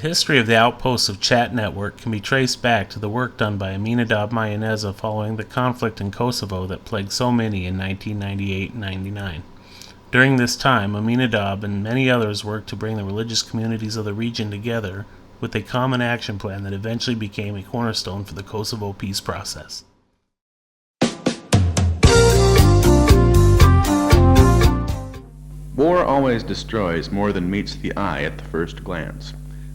history of the Outposts of Chat Network can be traced back to the work done by Amminadab Munyaneza following the conflict in Kosovo that plagued so many in 1998 and 99. During this time, Amminadab and many others worked to bring the religious communities of the region together with a common action plan that eventually became a cornerstone for the Kosovo peace process. War always destroys more than meets the eye at the first glance.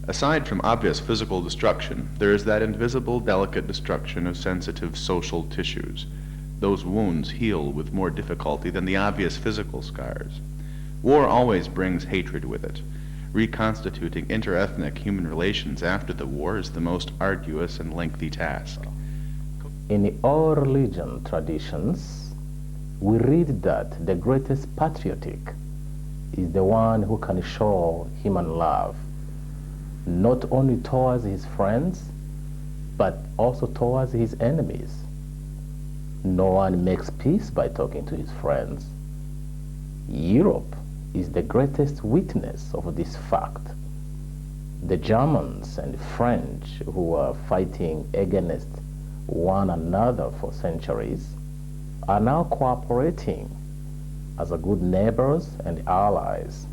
Aside from obvious physical destruction, there is that invisible, delicate destruction of sensitive social tissues. Those wounds heal with more difficulty than the obvious physical scars. War always brings hatred with it. Reconstituting interethnic human relations after the war is the most arduous and lengthy task. In all religion traditions, we read that the greatest patriotic is the one who can show human love, not only towards his friends, but also towards his enemies. No one makes peace by talking to his friends. Europe is the greatest witness of this fact. The Germans and French, who were fighting against one another for centuries, are now cooperating as a good neighbors and allies.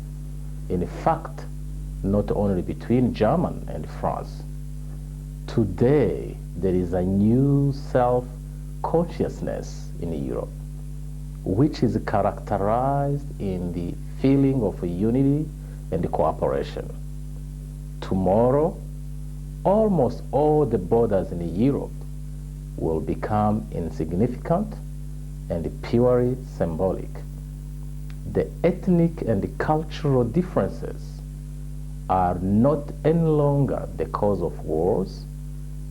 In fact, not only between Germany and France. Today, there is a new self-consciousness in Europe, which is characterized in the feeling of unity and cooperation. Tomorrow, almost all the borders in Europe will become insignificant and purely symbolic. The ethnic and cultural differences are not any longer the cause of wars,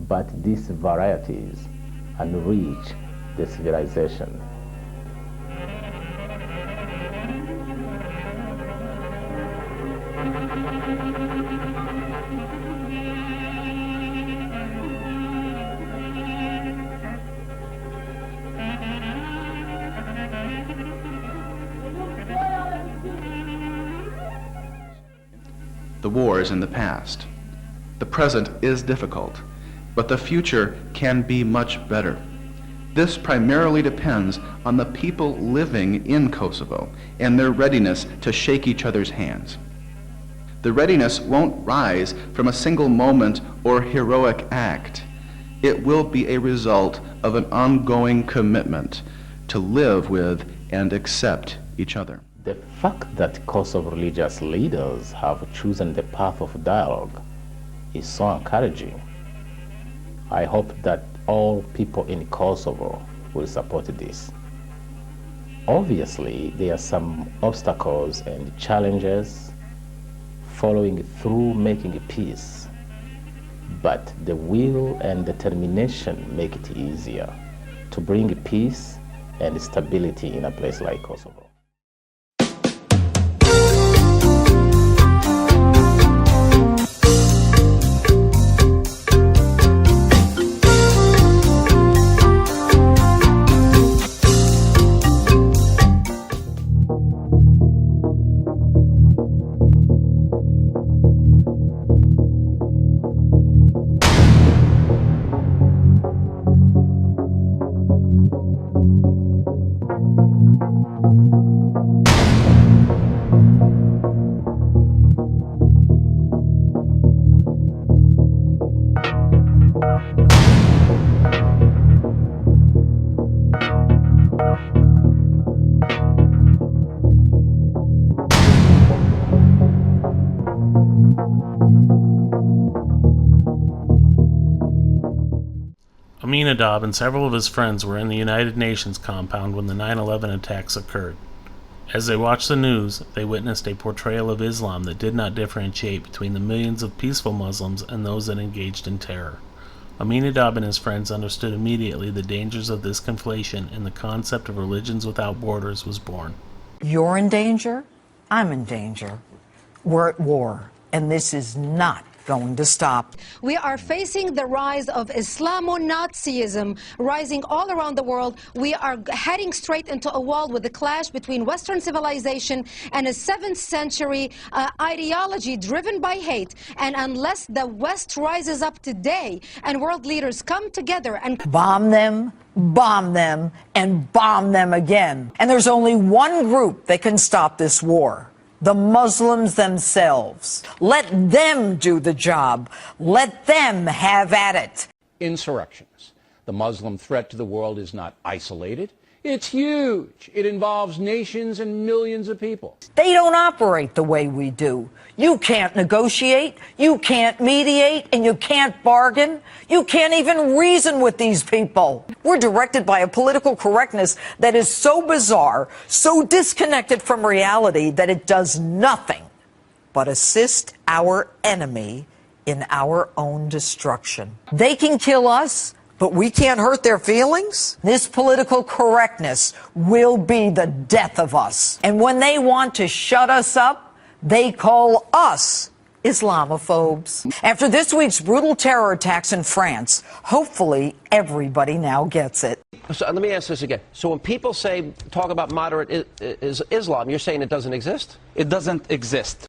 but these varieties enrich the civilization. The war is in the past. The present is difficult, but the future can be much better. This primarily depends on the people living in Kosovo and their readiness to shake each other's hands. The readiness won't rise from a single moment or heroic act. It will be a result of an ongoing commitment to live with and accept each other. The fact that Kosovo religious leaders have chosen the path of dialogue is so encouraging. I hope that all people in Kosovo will support this. Obviously, there are some obstacles and challenges following through making peace, but the will and determination make it easier to bring peace and stability in a place like Kosovo. Amminadab and several of his friends were in the United Nations compound when the 9/11 attacks occurred. As they watched the news, they witnessed a portrayal of Islam that did not differentiate between the millions of peaceful Muslims and those that engaged in terror. Amminadab and his friends understood immediately the dangers of this conflation, and the concept of religions without borders was born. You're in danger, I'm in danger. We're at war, and this is not going to stop. We are facing the rise of Islamo-Nazism rising all around the world. We are heading straight into a wall with the clash between Western civilization and a 7th century ideology driven by hate. And unless the West rises up today and world leaders come together and Bomb them, and bomb them again. And there's only one group that can stop this war: the Muslims themselves. Let them do the job. Let them have at it. Insurrections. The Muslim threat to the world is not isolated. It's huge. It involves nations and millions of people. They don't operate the way we do. You can't negotiate, you can't mediate, and you can't bargain. You can't even reason with these people. We're directed by a political correctness that is so bizarre, so disconnected from reality, that it does nothing but assist our enemy in our own destruction. They can kill us, but we can't hurt their feelings? This political correctness will be the death of us. And when they want to shut us up, they call us Islamophobes. After this week's brutal terror attacks in France, hopefully everybody now gets it. So let me ask this again. So when people talk about moderate Islam, you're saying it doesn't exist? It doesn't exist.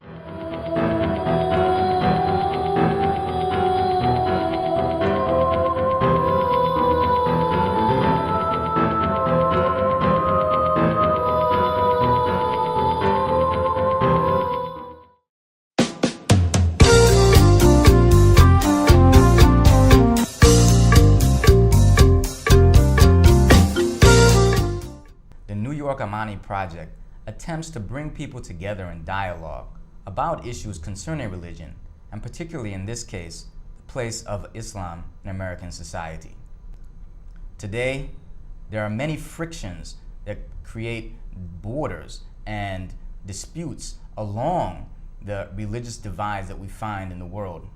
The NY Amani Project attempts to bring people together in dialogue about issues concerning religion, and particularly in this case, the place of Islam in American society. Today, there are many frictions that create borders and disputes along the religious divides that we find in the world.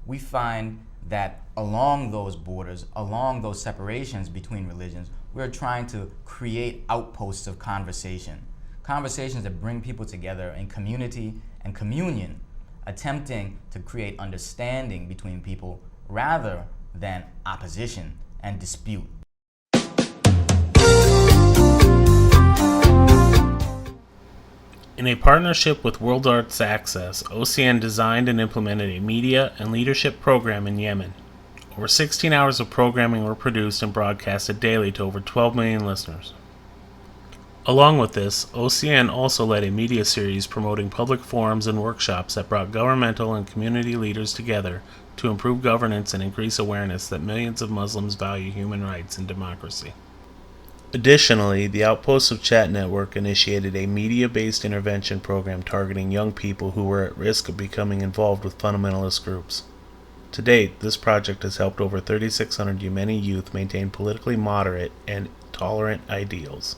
We find that along those borders, along those separations between religions, we're trying to create outposts of conversation. Conversations that bring people together in community and communion, attempting to create understanding between people rather than opposition and dispute. In a partnership with World Arts Access, OCN designed and implemented a media and leadership program in Yemen. Over 16 hours of programming were produced and broadcasted daily to over 12 million listeners. Along with this, OCN also led a media series promoting public forums and workshops that brought governmental and community leaders together to improve governance and increase awareness that millions of Muslims value human rights and democracy. Additionally, the Outposts of Chat Network initiated a media-based intervention program targeting young people who were at risk of becoming involved with fundamentalist groups. To date, this project has helped over 3,600 Yemeni youth maintain politically moderate and tolerant ideals.